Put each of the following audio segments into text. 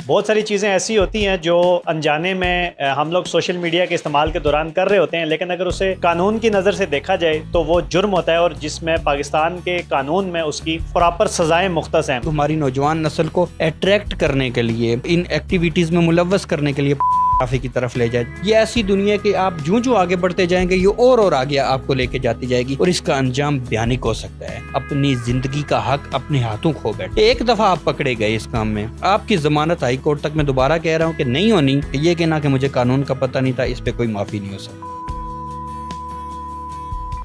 بہت ساری چیزیں ایسی ہوتی ہیں جو انجانے میں ہم لوگ سوشل میڈیا کے استعمال کے دوران کر رہے ہوتے ہیں، لیکن اگر اسے قانون کی نظر سے دیکھا جائے تو وہ جرم ہوتا ہے، اور جس میں پاکستان کے قانون میں اس کی پراپر سزائیں مختص ہیں۔ ہماری نوجوان نسل کو اٹریکٹ کرنے کے لیے، ان ایکٹیویٹیز میں ملوث کرنے کے لیے کافی کی طرف لے جائے۔ یہ ایسی دنیا کہ آپ جو آگے بڑھتے جائیں گے یہ اور آگے آپ کو لے کے جاتی جائے گی، اور اس کا انجام بھیانک ہو سکتا ہے۔ اپنی زندگی کا حق اپنے ہاتھوں کھو بیٹھے۔ ایک دفعہ آپ پکڑے گئے اس کام میں، آپ کی ضمانت ہائی کورٹ تک میں دوبارہ کہہ رہا ہوں کہ نہیں ہونی۔ یہ کہنا کہ مجھے قانون کا پتہ نہیں تھا، اس پہ کوئی معافی نہیں ہو سکتی۔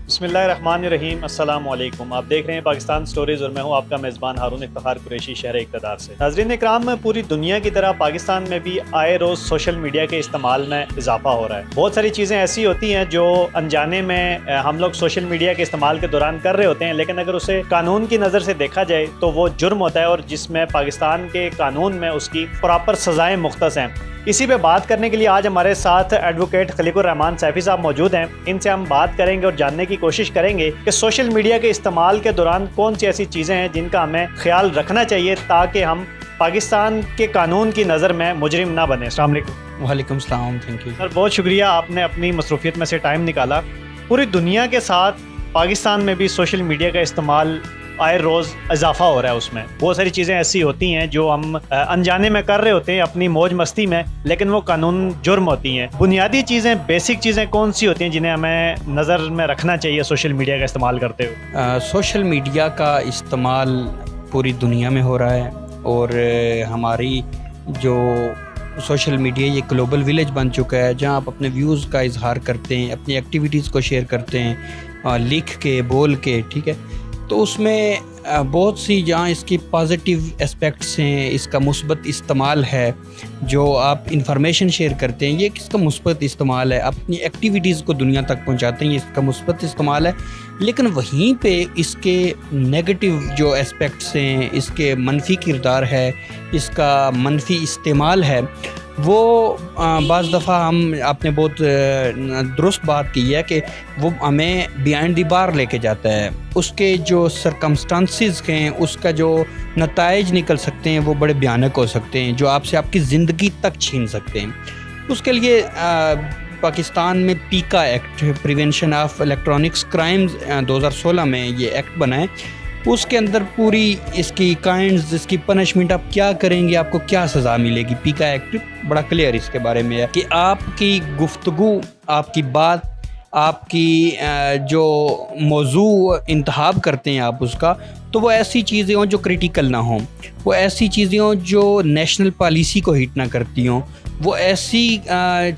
بسم اللہ الرحمن الرحیم، السلام علیکم۔ آپ دیکھ رہے ہیں پاکستان سٹوریز، اور میں ہوں آپ کا میزبان ہارون افتخار قریشی، شہر اقتدار سے۔ ناظرین اکرام، پوری دنیا کی طرح پاکستان میں بھی آئے روز سوشل میڈیا کے استعمال میں اضافہ ہو رہا ہے۔ بہت ساری چیزیں ایسی ہوتی ہیں جو انجانے میں ہم لوگ سوشل میڈیا کے استعمال کے دوران کر رہے ہوتے ہیں، لیکن اگر اسے قانون کی نظر سے دیکھا جائے تو وہ جرم ہوتا ہے، اور جس میں پاکستان کے قانون میں اس کی پراپر سزائیں مختص ہیں۔ اسی پہ بات کرنے کے لیے آج ہمارے ساتھ ایڈوکیٹ خلیق الرحمان سیفی صاحب موجود ہیں۔ ان سے ہم بات کریں گے اور جاننے کی کوشش کریں گے کہ سوشل میڈیا کے استعمال کے دوران کون سی ایسی چیزیں ہیں جن کا ہمیں خیال رکھنا چاہیے تاکہ ہم پاکستان کے قانون کی نظر میں مجرم نہ بنے۔ السلام علیکم۔ وعلیکم السلام، تھینک یو سر، بہت شکریہ، آپ نے اپنی مصروفیت میں سے ٹائم نکالا۔ پوری دنیا کے ساتھ پاکستان میں بھی سوشل میڈیا کا استعمال آئے روز اضافہ ہو رہا ہے۔ اس میں بہت ساری چیزیں ایسی ہوتی ہیں جو ہم انجانے میں کر رہے ہوتے ہیں اپنی موج مستی میں، لیکن وہ قانون جرم ہوتی ہیں۔ بنیادی چیزیں، بیسک چیزیں کون سی ہوتی ہیں جنہیں ہمیں نظر میں رکھنا چاہیے سوشل میڈیا کا استعمال کرتے ہوئے؟ سوشل میڈیا کا استعمال پوری دنیا میں ہو رہا ہے، اور ہماری جو سوشل میڈیا یہ گلوبل ولیج بن چکا ہے، جہاں آپ اپنے ویوز کا اظہار کرتے ہیں، اپنی ایکٹیویٹیز کو شیئر کرتے ہیں، لکھ کے، بول کے، ٹھیک ہے۔ تو اس میں بہت سی جہاں اس کی پازیٹیو اسپیکٹس ہیں، اس کا مثبت استعمال ہے، جو آپ انفارمیشن شیئر کرتے ہیں، یہ اس کا مثبت استعمال ہے، آپ اپنی ایکٹیویٹیز کو دنیا تک پہنچاتے ہیں، یہ اس کا مثبت استعمال ہے۔ لیکن وہیں پہ اس کے نیگیٹو جو اسپیکٹس ہیں، اس کے منفی کردار ہے، اس کا منفی استعمال ہے، وہ بعض دفعہ آپ نے بہت درست بات کی ہے کہ وہ ہمیں بیہائنڈ دی بار لے کے جاتا ہے۔ اس کے جو سرکمسٹانسز ہیں، اس کا جو نتائج نکل سکتے ہیں وہ بڑے بھیانک ہو سکتے ہیں، جو آپ سے آپ کی زندگی تک چھین سکتے ہیں۔ اس کے لیے پاکستان میں پیکا act, prevention of electronics crimes, 2016 میں یہ ایکٹ بنا ہے۔ اس کے اندر پوری اس کی کائنڈز، اس کی پنشمنٹ، آپ کیا کریں گے، آپ کو کیا سزا ملے گی۔ پیکا ایکٹ بڑا کلیئر اس کے بارے میں ہے کہ آپ کی گفتگو، آپ کی بات، آپ کی جو موضوع انتخاب کرتے ہیں آپ اس کا، تو وہ ایسی چیزیں ہوں جو کریٹیکل نہ ہوں، وہ ایسی چیزیں ہوں جو نیشنل پالیسی کو ہٹ نہ کرتی ہوں، وہ ایسی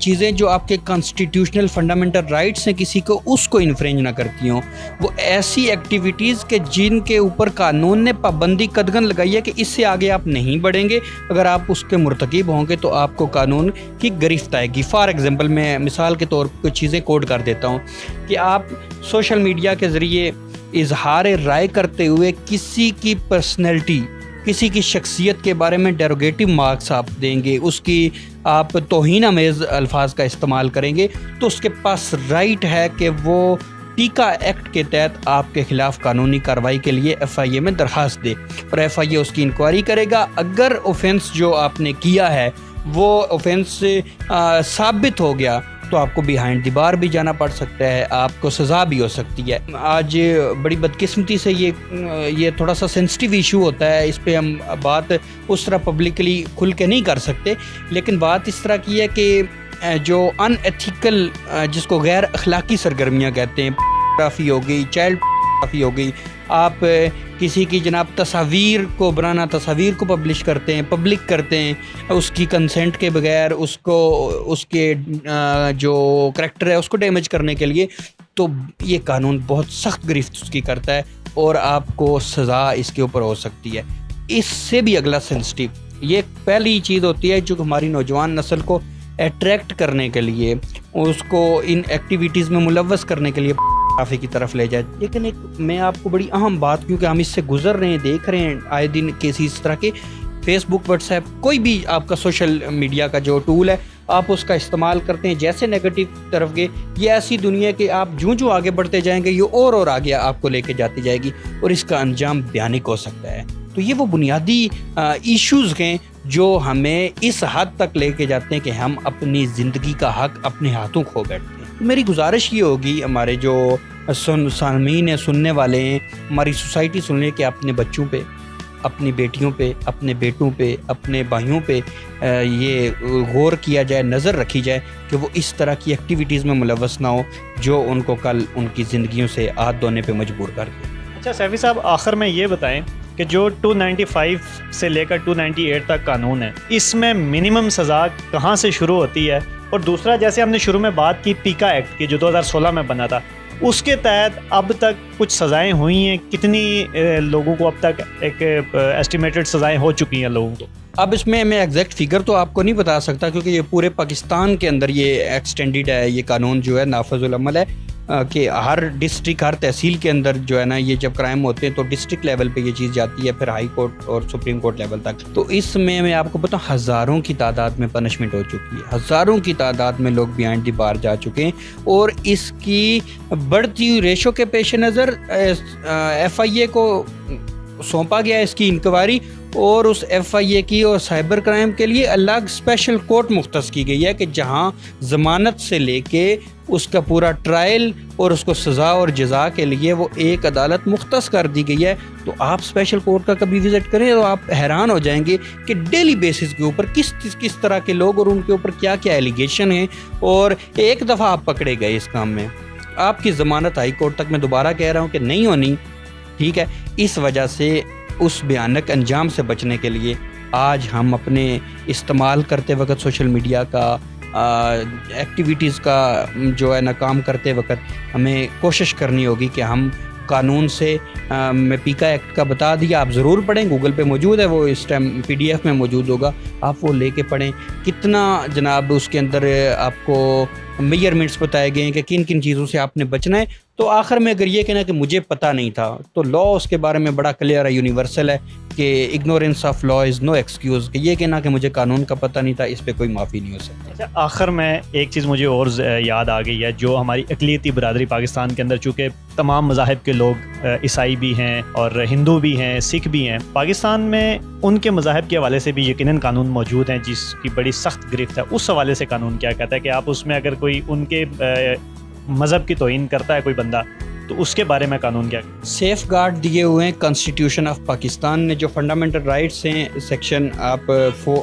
چیزیں جو آپ کے کانسٹیٹیوشنل فنڈامنٹل رائٹس ہیں کسی کو، اس کو انفرینج نہ کرتی ہوں، وہ ایسی ایکٹیویٹیز کے جن کے اوپر قانون نے پابندی قدغن لگائی ہے کہ اس سے آگے آپ نہیں بڑھیں گے، اگر آپ اس کے مرتکب ہوں گے تو آپ کو قانون کی گرفت آئے گی۔ فار ایگزامپل، میں مثال کے طور پر کچھ چیزیں کوٹ کر دیتا ہوں کہ آپ سوشل میڈیا کے ذریعے اظہار رائے کرتے ہوئے کسی کی پرسنالٹی، کسی کی شخصیت کے بارے میں ڈیروگیٹو مارکس آپ دیں گے، اس کی آپ توہین آمیز الفاظ کا استعمال کریں گے، تو اس کے پاس رائٹ ہے کہ وہ پیکا ایکٹ کے تحت آپ کے خلاف قانونی کارروائی کے لیے ایف آئی اے میں درخواست دے، اور ایف آئی اے اس کی انکوائری کرے گا۔ اگر اوفینس جو آپ نے کیا ہے وہ اوفینس ثابت ہو گیا تو آپ کو بیہائنڈ دی بار بھی جانا پڑ سکتا ہے، آپ کو سزا بھی ہو سکتی ہے۔ آج بڑی بدقسمتی سے یہ تھوڑا سا سینسٹیو ایشو ہوتا ہے، اس پہ ہم بات اس طرح پبلکلی کھل کے نہیں کر سکتے، لیکن بات اس طرح کی ہے کہ جو ان ایتھیکل، جس کو غیر اخلاقی سرگرمیاں کہتے ہیں، پورنوگرافی ہو گئی، چائلڈ پورنوگرافی ہو گئی، آپ کسی کی جناب تصاویر کو بنانا، تصاویر کو پبلش کرتے ہیں، پبلک کرتے ہیں اس کی کنسنٹ کے بغیر، اس کو اس کے جو کریکٹر ہے اس کو ڈیمیج کرنے کے لیے، تو یہ قانون بہت سخت گرفت اس کی کرتا ہے، اور آپ کو سزا اس کے اوپر ہو سکتی ہے۔ اس سے بھی اگلا سینسٹیو، یہ پہلی چیز ہوتی ہے جو ہماری نوجوان نسل کو اٹریکٹ کرنے کے لیے، اس کو ان ایکٹیویٹیز میں ملوث کرنے کے لیے کافی کی طرف لے جائے۔ لیکن ایک میں آپ کو بڑی اہم بات، کیونکہ ہم اس سے گزر رہے ہیں، دیکھ رہے ہیں آئے دن کیسی اس طرح کے، فیس بک، واٹس ایپ، کوئی بھی آپ کا سوشل میڈیا کا جو ٹول ہے، آپ اس کا استعمال کرتے ہیں جیسے نیگیٹو طرف گئے، یہ ایسی دنیا کہ آپ جو آگے بڑھتے جائیں گے یہ اور آگے آپ کو لے کے جاتی جائے گی، اور اس کا انجام بھیانک ہو سکتا ہے۔ تو یہ وہ بنیادی ایشوز ہیں جو ہمیں اس حد تک لے کے جاتے ہیں کہ ہم اپنی زندگی کا حق اپنے ہاتھوں کھو بیٹھتے ہیں. میری گزارش یہ ہوگی ہمارے جو سامعین ہیں، سننے والے ہیں، ہماری سوسائٹی سن لے کہ اپنے بچوں پہ، اپنی بیٹیوں پہ، اپنے بیٹوں پہ، اپنے بھائیوں پہ یہ غور کیا جائے، نظر رکھی جائے کہ وہ اس طرح کی ایکٹیویٹیز میں ملوث نہ ہو جو ان کو کل ان کی زندگیوں سے ہاتھ دھونے پہ مجبور کر دے. اچھا سیفی صاحب، آخر میں یہ بتائیں کہ جو 295 سے لے کر 298 تک قانون ہے، اس میں منیمم سزا کہاں سے شروع ہوتی ہے؟ اور دوسرا، جیسے ہم نے شروع میں بات کی پیکا ایکٹ کی جو 2016 میں بنا تھا، اس کے تحت اب تک کچھ سزائیں ہوئی ہیں؟ کتنی لوگوں کو اب تک ایک ایسٹیمیٹڈ سزائیں ہو چکی ہیں لوگوں کو؟ اب اس میں ایگزیکٹ فگر تو آپ کو نہیں بتا سکتا کیونکہ یہ پورے پاکستان کے اندر یہ ایکسٹینڈیڈ ہے، یہ قانون جو ہے نافذ العمل ہے کہ ہر ڈسٹرکٹ، ہر تحصیل کے اندر جو ہے نا یہ جب کرائم ہوتے ہیں تو ڈسٹرکٹ لیول پہ یہ چیز جاتی ہے، پھر ہائی کورٹ اور سپریم کورٹ لیول تک. تو اس میں آپ کو بتاؤں ہزاروں کی تعداد میں پنشمنٹ ہو چکی ہے، ہزاروں کی تعداد میں لوگ بیہائنڈ دی بار جا چکے ہیں. اور اس کی بڑھتی ہوئی ریشو کے پیش نظر FIA کو سونپا گیا اس کی انکوائری، اور اس FIA کی اور سائبر کرائم کے لیے الگ اسپیشل کورٹ مختص کی گئی ہے کہ جہاں ضمانت سے لے کے اس کا پورا ٹرائل اور اس کو سزا اور جزا کے لیے وہ ایک عدالت مختص کر دی گئی ہے. تو آپ اسپیشل کورٹ کا کبھی وزٹ کریں تو آپ حیران ہو جائیں گے کہ ڈیلی بیسس کے اوپر کس طرح کے لوگ اور ان کے اوپر کیا کیا ایلیگیشن ہیں. اور ایک دفعہ آپ پکڑے گئے اس کام میں، آپ کی ضمانت ہائی کورٹ تک، میں دوبارہ کہہ رہا ہوں کہ نہیں ہونی. ٹھیک ہے، اس وجہ سے اس بھیانک انجام سے بچنے کے لیے آج ہم اپنے استعمال کرتے وقت سوشل میڈیا کا ایکٹیویٹیز کا جو ہے نا کام کرتے وقت ہمیں کوشش کرنی ہوگی کہ ہم قانون سے میں پیکا ایکٹ کا بتا دیا، آپ ضرور پڑھیں، گوگل پہ موجود ہے، وہ اس ٹائم PDF میں موجود ہوگا، آپ وہ لے کے پڑھیں. کتنا جناب اس کے اندر آپ کو میجرمنٹس بتائے گئے ہیں کہ کن کن چیزوں سے آپ نے بچنا ہے. تو آخر میں اگر یہ کہنا کہ مجھے پتہ نہیں تھا تو لا اس کے بارے میں بڑا کلیئر ہے، یونیورسل ہے کہ ignorance of law is no excuse, کہ یہ کہنا کہ مجھے قانون کا پتہ نہیں تھا اس پہ کوئی معافی نہیں ہو سکتی. اچھا، آخر میں ایک چیز مجھے اور یاد آ گئی ہے، جو ہماری اقلیتی برادری پاکستان کے اندر، چونکہ تمام مذاہب کے لوگ عیسائی بھی ہیں اور ہندو بھی ہیں، سکھ بھی ہیں، پاکستان میں ان کے مذاہب کے حوالے سے بھی یقیناً قانون موجود ہیں جس کی بڑی سخت گرفت ہے. اس حوالے سے قانون کیا کہتا ہے کہ آپ اس میں اگر کوئی ان کے مذہب کی توہین کرتا ہے کوئی بندہ تو اس کے بارے میں قانون کیا؟ سیف گارڈ دیے ہوئے ہیں کانسٹیٹیوشن آف پاکستان نے، جو فنڈامنٹل رائٹس ہیں، سیکشن آپ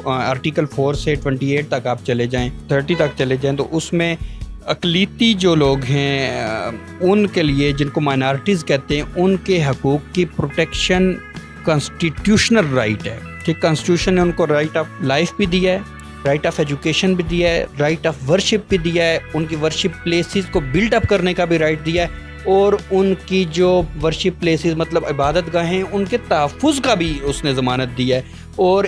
آرٹیکل 4 سے 28 تک آپ چلے جائیں، 30 تک چلے جائیں، تو اس میں اقلیتی جو لوگ ہیں ان کے لیے، جن کو مائنارٹیز کہتے ہیں، ان کے حقوق کی پروٹیکشن کانسٹیٹیوشنل رائٹ ہے. ٹھیک، کانسٹیٹیوشن نے ان کو رائٹ آف لائف بھی دیا ہے، رائٹ آف ایجوکیشن بھی دیا ہے، رائٹ آف ورشپ بھی دیا ہے، ان کی ورشپ پلیسز کو بلڈ اپ کرنے کا بھی رائٹ دیا ہے، اور ان کی جو ورشپ پلیسز مطلب عبادت گاہیں ان کے تحفظ کا بھی اس نے ضمانت دی ہے. اور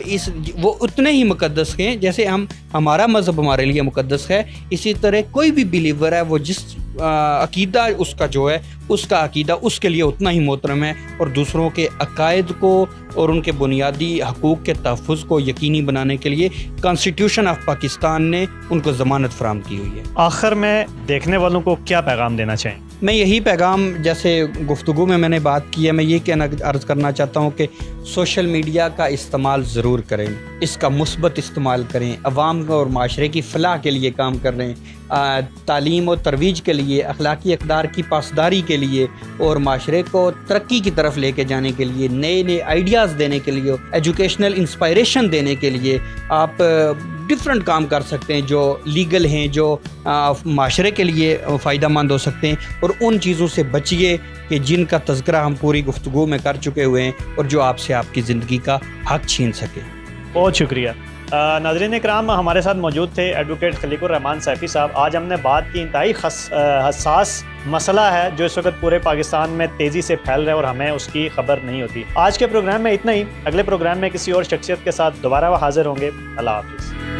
وہ اتنے ہی مقدس ہیں جیسے ہمارا مذہب ہمارے لیے مقدس ہے، اسی طرح کوئی بھی بلیور ہے وہ جس عقیدہ اس کا جو ہے اس کا عقیدہ اس کے لیے اتنا ہی محترم ہے، اور دوسروں کے عقائد کو اور ان کے بنیادی حقوق کے تحفظ کو یقینی بنانے کے لیے کانسٹیٹیوشن آف پاکستان نے ان کو ضمانت فراہم کی ہوئی ہے. آخر میں دیکھنے والوں کو کیا پیغام دینا چاہیں؟ میں یہی پیغام، جیسے گفتگو میں نے بات کی ہے، میں یہ عرض کرنا چاہتا ہوں کہ سوشل میڈیا کا استعمال ضرور کریں، اس کا مثبت استعمال کریں، عوام اور معاشرے کی فلاح کے لیے کام کر رہے ہیں، تعلیم و ترویج کے لیے، اخلاقی اقدار کی پاسداری کے لیے، اور معاشرے کو ترقی کی طرف لے کے جانے کے لیے، نئے آئیڈیاز دینے کے لیے، ایجوکیشنل انسپائریشن دینے کے لیے آپ ڈفرینٹ کام کر سکتے ہیں جو لیگل ہیں، جو معاشرے کے لیے فائدہ مند ہو سکتے ہیں. اور ان چیزوں سے بچیے کہ جن کا تذکرہ ہم پوری گفتگو میں کر چکے ہوئے ہیں اور جو آپ سے آپ کی زندگی کا حق چھین سکے. بہت شکریہ. ناظرین اکرام، ہمارے ساتھ موجود تھے ایڈوکیٹ خلیق الرحمان سیفی صاحب. آج ہم نے بات کی انتہائی حساس مسئلہ ہے جو اس وقت پورے پاکستان میں تیزی سے پھیل رہا ہے اور ہمیں اس کی خبر نہیں ہوتی. آج کے پروگرام میں اتنا ہی. اگلے پروگرام میں کسی اور شخصیت کے ساتھ دوبارہ حاضر ہوں گے. اللہ حافظ.